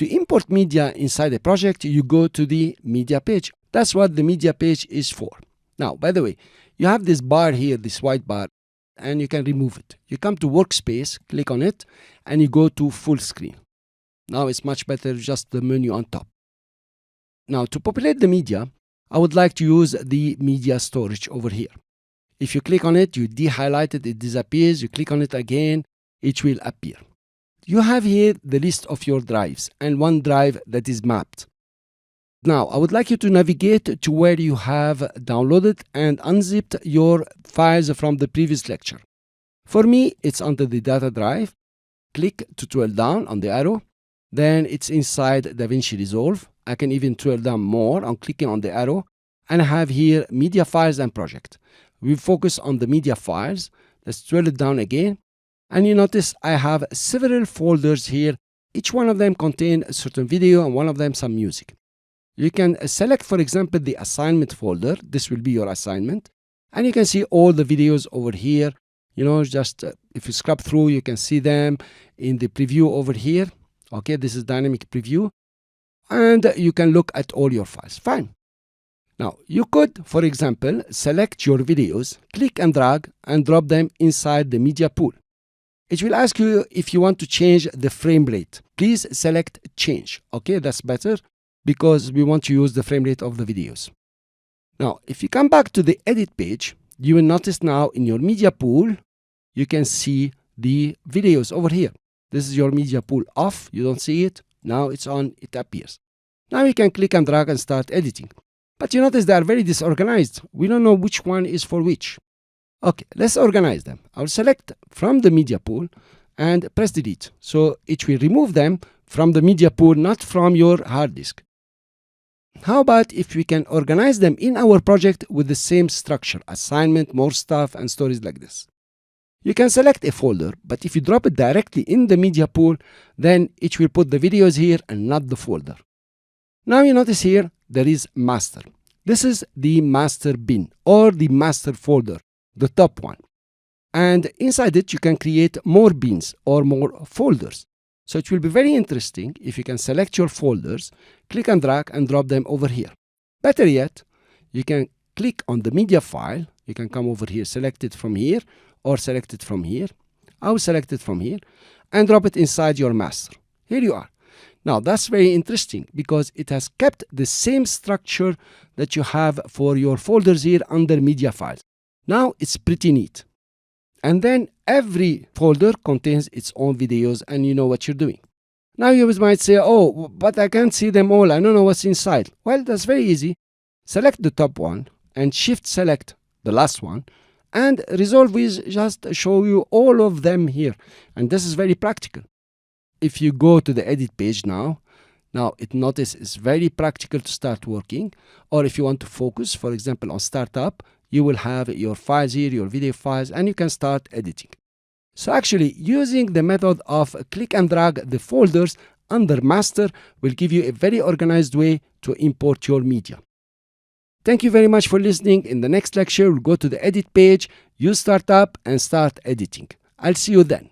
To import media inside a project, you go to the media page. That's what the media page is for. Now, by the way, you have this bar here, this white bar, and you can remove it. You come to workspace, click on it, and you go to full screen. Now it's much better, just the menu on top. Now, to populate the media, I would like to use the media storage over here. If you click on it, you de-highlight it, it disappears. You click on it again, it will appear. You have here the list of your drives and one drive that is mapped. Now, I would like you to navigate to where you have downloaded and unzipped your files from the previous lecture. For me, it's under the data drive. Click to twirl down on the arrow. Then it's inside DaVinci Resolve. I can even twirl down more on clicking on the arrow. And I have here media files and project. We focus on the media files. Let's twirl it down again. And you notice I have several folders here. Each one of them contains a certain video and one of them some music. You can select, for example, the assignment folder. This will be your assignment. And you can see all the videos over here. You know, just if you scrub through, you can see them in the preview over here. Okay, this is dynamic preview. And you can look at all your files. Fine. Now, you could, for example, select your videos, click and drag, and drop them inside the media pool. It will ask you if you want to change the frame rate. Please select change. Okay, that's better because we want to use the frame rate of the videos. Now, if you come back to the edit page, you will notice now in your media pool, you can see the videos over here. This is your media pool off. You don't see it. Now it's on, it appears. Now you can click and drag and start editing. But you notice they are very disorganized. We don't know which one is for which. Okay, let's organize them. I'll select from the media pool and press delete. So it will remove them from the media pool, not from your hard disk. How about if we can organize them in our project with the same structure, assignment, more stuff, and stories like this? You can select a folder, but if you drop it directly in the media pool, then it will put the videos here and not the folder. Now you notice here, there is master. This is the master bin or the master folder, the top one. And inside it, you can create more bins or more folders. So it will be very interesting if you can select your folders, click and drag and drop them over here. Better yet, you can click on the media file. You can come over here, select it from here or select it from here. I will select it from here and drop it inside your master. Here you are. Now that's very interesting because it has kept the same structure that you have for your folders here under media files. Now it's pretty neat. And then every folder contains its own videos and you know what you're doing. Now you might say, oh, but I can't see them all. I don't know what's inside. Well, that's very easy. Select the top one and shift select the last one. And Resolve will just show you all of them here. And this is very practical. If you go to the edit page now it notice it's very practical to start working. Or if you want to focus, for example, on startup, you will have your files here, your video files, and you can start editing. So actually, using the method of click and drag the folders under master will give you a very organized way to import your media. Thank you very much for listening. In the next lecture, we'll go to the edit page, use startup, and start editing. I'll see you then.